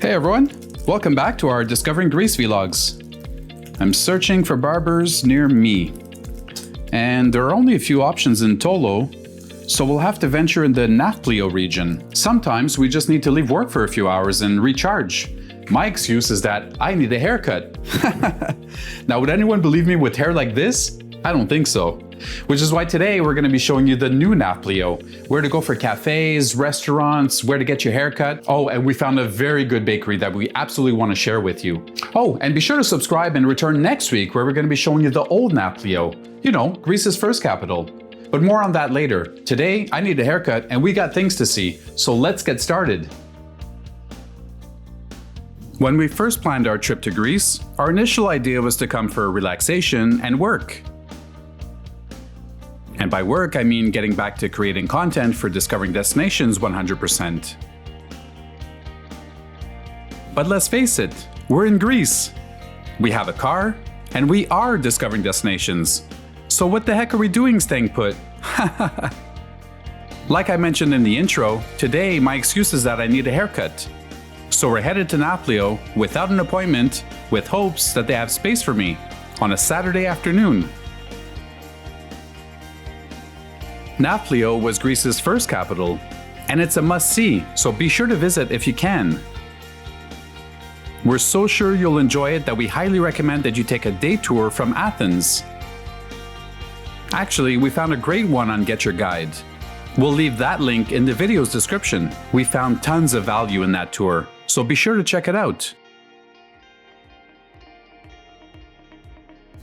Hey everyone, welcome back to our Discovering Greece vlogs. I'm searching for barbers near me, and there are only a few options in Tolo, so we'll have to venture in the Nafplio region. Sometimes we just need to leave work for a few hours and recharge. My excuse is that I need a haircut. Now, would anyone believe me with hair like this? I don't think so. Which is why today we're going to be showing you the new Nafplio, where to go for cafes, restaurants, where to get your haircut. Oh, and we found a very good bakery that we absolutely want to share with you. Oh, and be sure to subscribe and return next week where we're going to be showing you the old Nafplio. You know, Greece's first capital. But more on that later. Today, I need a haircut and we got things to see, so let's get started. When we first planned our trip to Greece, our initial idea was to come for relaxation and work. And by work, I mean getting back to creating content for Discovering Destinations 100%. But let's face it, we're in Greece. We have a car, and we are Discovering Destinations. So what the heck are we doing staying put? Like I mentioned in the intro, today my excuse is that I need a haircut. So we're headed to Nafplio without an appointment, with hopes that they have space for me on a Saturday afternoon. Nafplio was Greece's first capital, and it's a must-see, so be sure to visit if you can. We're so sure you'll enjoy it that we highly recommend that you take a day tour from Athens. Actually, we found a great one on Get Your Guide. We'll leave that link in the video's description. We found tons of value in that tour, so be sure to check it out.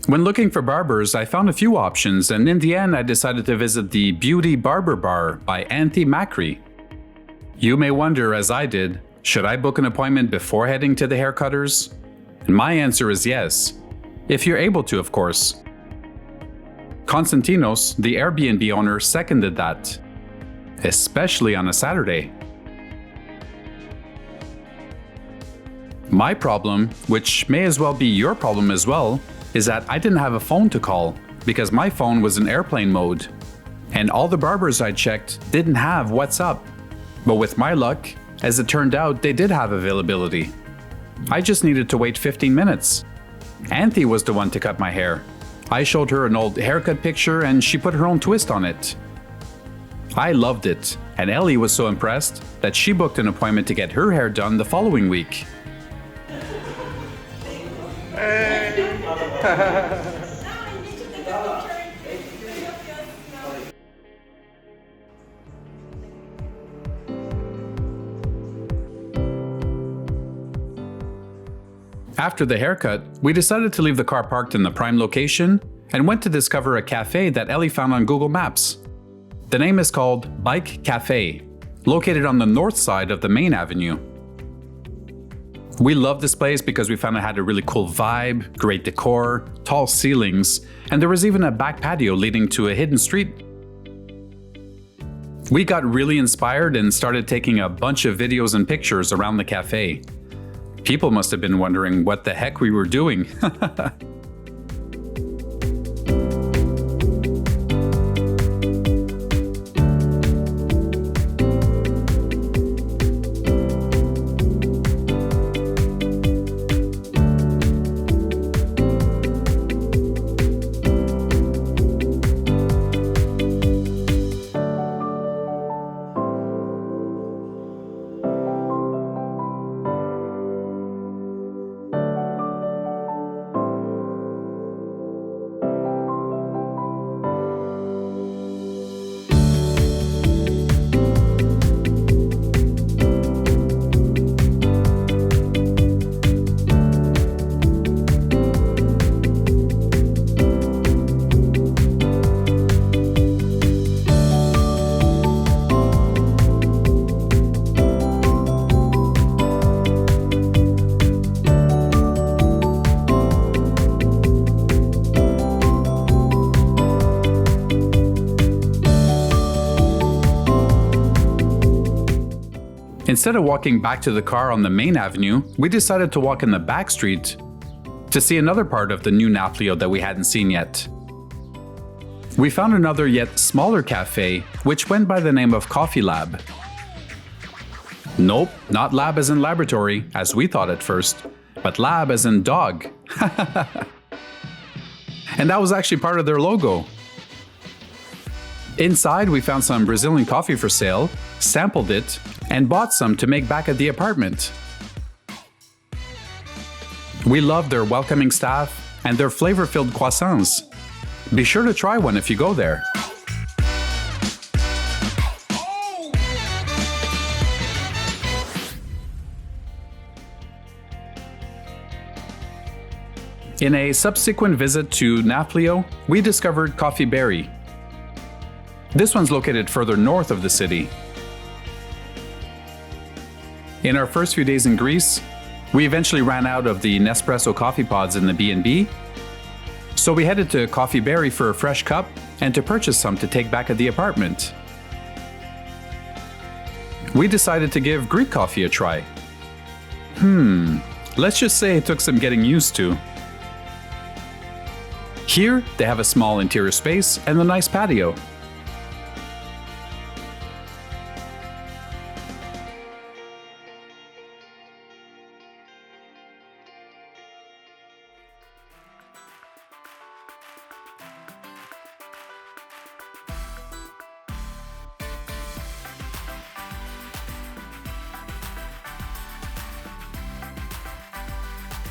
When looking for barbers, I found a few options, and in the end I decided to visit the Beauty Barber Bar by Anthi Makri. You may wonder, as I did, should I book an appointment before heading to the haircutters? And my answer is yes, if you're able to, of course. Konstantinos, the Airbnb owner, seconded that, especially on a Saturday. My problem, which may as well be your problem as well, is that I didn't have a phone to call because my phone was in airplane mode. And all the barbers I checked didn't have WhatsApp. But with my luck, as it turned out, they did have availability. I just needed to wait 15 minutes. Anthi was the one to cut my hair. I showed her an old haircut picture and she put her own twist on it. I loved it, and Ellie was so impressed that she booked an appointment to get her hair done the following week. After the haircut, we decided to leave the car parked in the prime location and went to discover a cafe that Ellie found on Google Maps. The name is called Bike Cafe, located on the north side of the main avenue. We loved this place because we found it had a really cool vibe, great decor, tall ceilings, and there was even a back patio leading to a hidden street. We got really inspired and started taking a bunch of videos and pictures around the cafe. People must have been wondering what the heck we were doing. Instead of walking back to the car on the main avenue, we decided to walk in the back street to see another part of the new Nafplio that we hadn't seen yet. We found another yet smaller cafe, which went by the name of Coffee Lab. Nope, not lab as in laboratory, as we thought at first, but lab as in dog. And that was actually part of their logo. Inside, we found some Brazilian coffee for sale, sampled it, and bought some to make back at the apartment. We loved their welcoming staff and their flavor-filled croissants. Be sure to try one if you go there. In a subsequent visit to Nafplio, we discovered Coffee Berry. This one's located further north of the city. In our first few days in Greece, we eventually ran out of the Nespresso coffee pods in the B&B, so we headed to Coffee Berry for a fresh cup and to purchase some to take back at the apartment. We decided to give Greek coffee a try. Let's just say it took some getting used to. Here, they have a small interior space and a nice patio.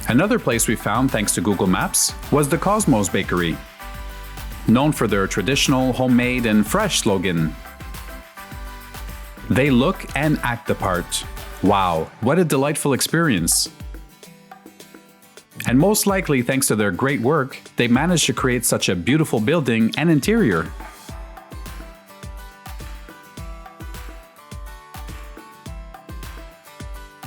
Another place we found thanks to Google Maps was the Cosmos Bakery, known for their traditional, homemade, and fresh slogan. They look and act the part. Wow, what a delightful experience. And most likely thanks to their great work, they managed to create such a beautiful building and interior.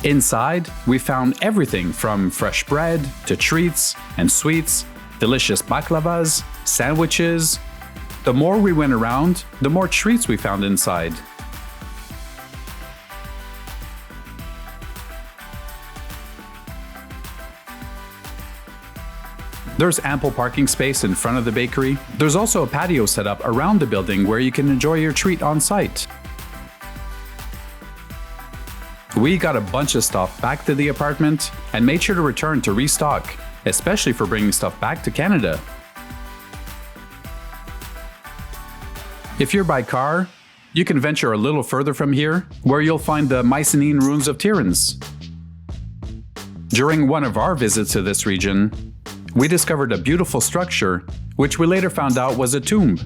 Inside, we found everything from fresh bread to treats and sweets, delicious baklavas, sandwiches. The more we went around, the more treats we found inside. There's ample parking space in front of the bakery. There's also a patio set up around the building where you can enjoy your treat on site. We got a bunch of stuff back to the apartment and made sure to return to restock, especially for bringing stuff back to Canada. If you're by car, you can venture a little further from here, where you'll find the Mycenaean ruins of Tiryns. During one of our visits to this region, we discovered a beautiful structure, which we later found out was a tomb.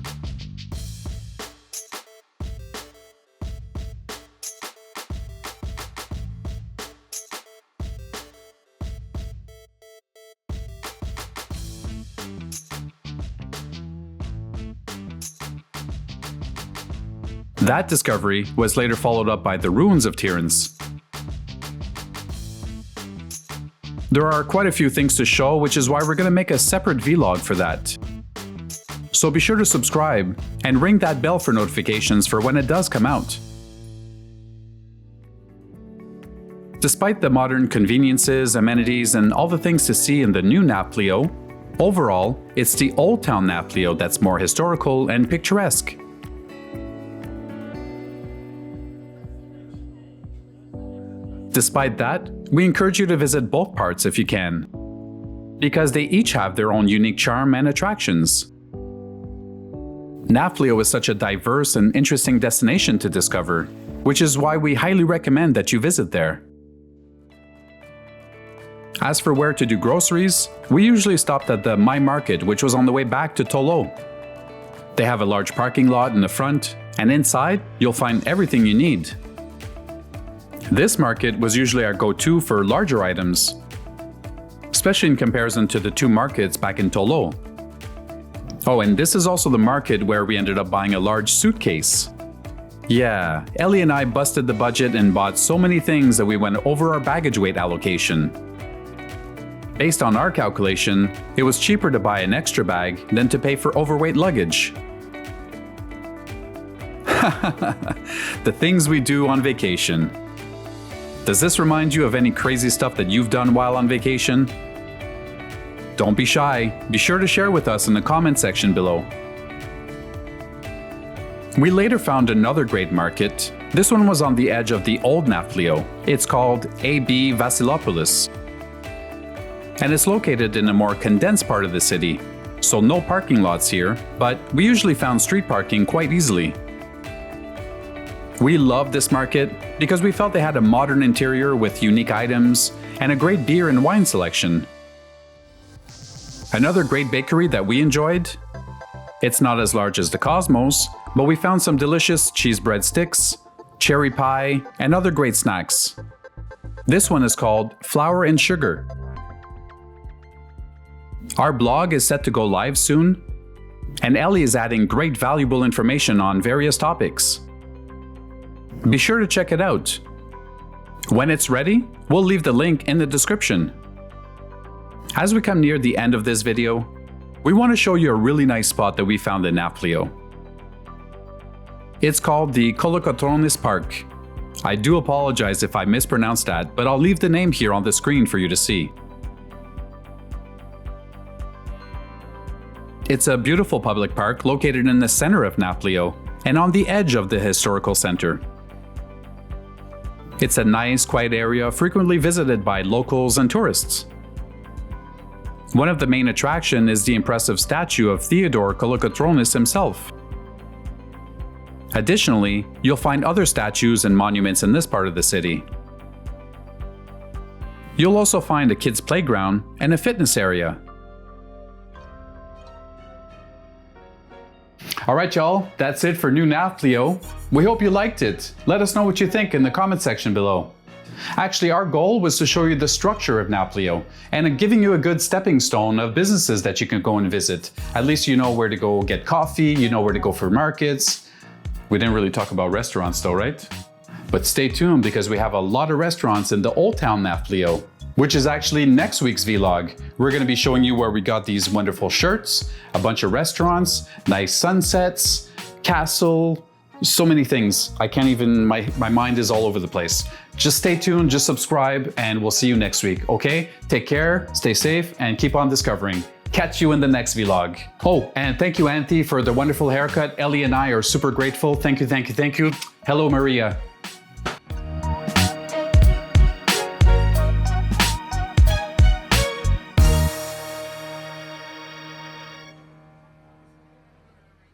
That discovery was later followed up by the ruins of Tiryns. There are quite a few things to show, which is why we're going to make a separate vlog for that. So be sure to subscribe and ring that bell for notifications for when it does come out. Despite the modern conveniences, amenities, and all the things to see in the new Nafplio, overall, it's the Old Town Nafplio that's more historical and picturesque. Despite that, we encourage you to visit both parts if you can, because they each have their own unique charm and attractions. Nafplio is such a diverse and interesting destination to discover, which is why we highly recommend that you visit there. As for where to do groceries, we usually stopped at the My Market, which was on the way back to Tolo. They have a large parking lot in the front, and inside, you'll find everything you need. This market was usually our go-to for larger items, especially in comparison to the two markets back in Tolo. Oh, and this is also the market where we ended up buying a large suitcase. Yeah, Ellie and I busted the budget and bought so many things that we went over our baggage weight allocation. Based on our calculation, it was cheaper to buy an extra bag than to pay for overweight luggage. The things we do on vacation. Does this remind you of any crazy stuff that you've done while on vacation? Don't be shy. Be sure to share with us in the comment section below. We later found another great market, This one was on the edge of the old Nafplio. It's called AB Vassilopolis. And it's located in a more condensed part of the city, so no parking lots here, but we usually found street parking quite easily. We loved this market because we felt they had a modern interior with unique items and a great beer and wine selection. Another great bakery that we enjoyed. It's not as large as the Cosmos, but we found some delicious cheese bread sticks, cherry pie, and other great snacks. This one is called Flour and Sugar. Our blog is set to go live soon, and Ellie is adding great valuable information on various topics. Be sure to check it out. When it's ready, we'll leave the link in the description. As we come near the end of this video, we want to show you a really nice spot that we found in Nafplio. It's called the Kolokotronis Park. I do apologize if I mispronounced that, but I'll leave the name here on the screen for you to see. It's a beautiful public park located in the center of Nafplio and on the edge of the historical center. It's a nice, quiet area frequently visited by locals and tourists. One of the main attractions is the impressive statue of Theodore Kolokotronis himself. Additionally, you'll find other statues and monuments in this part of the city. You'll also find a kids' playground and a fitness area. Alright y'all, that's it for New Nafplio. We hope you liked it. Let us know what you think in the comment section below. Actually, our goal was to show you the structure of Nafplio and giving you a good stepping stone of businesses that you can go and visit. At least you know where to go get coffee, you know where to go for markets. We didn't really talk about restaurants though, right? But stay tuned because we have a lot of restaurants in the Old Town Nafplio, which is actually next week's vlog. We're going to be showing you where we got these wonderful shirts, a bunch of restaurants, nice sunsets, castle, so many things. I can't even, my mind is all over the place. Just stay tuned, just subscribe, and we'll see you next week, okay? Take care, stay safe, and keep on discovering. Catch you in the next vlog. Oh, and thank you, Auntie, for the wonderful haircut. Ellie and I are super grateful. Thank you, thank you, thank you. Hello, Maria.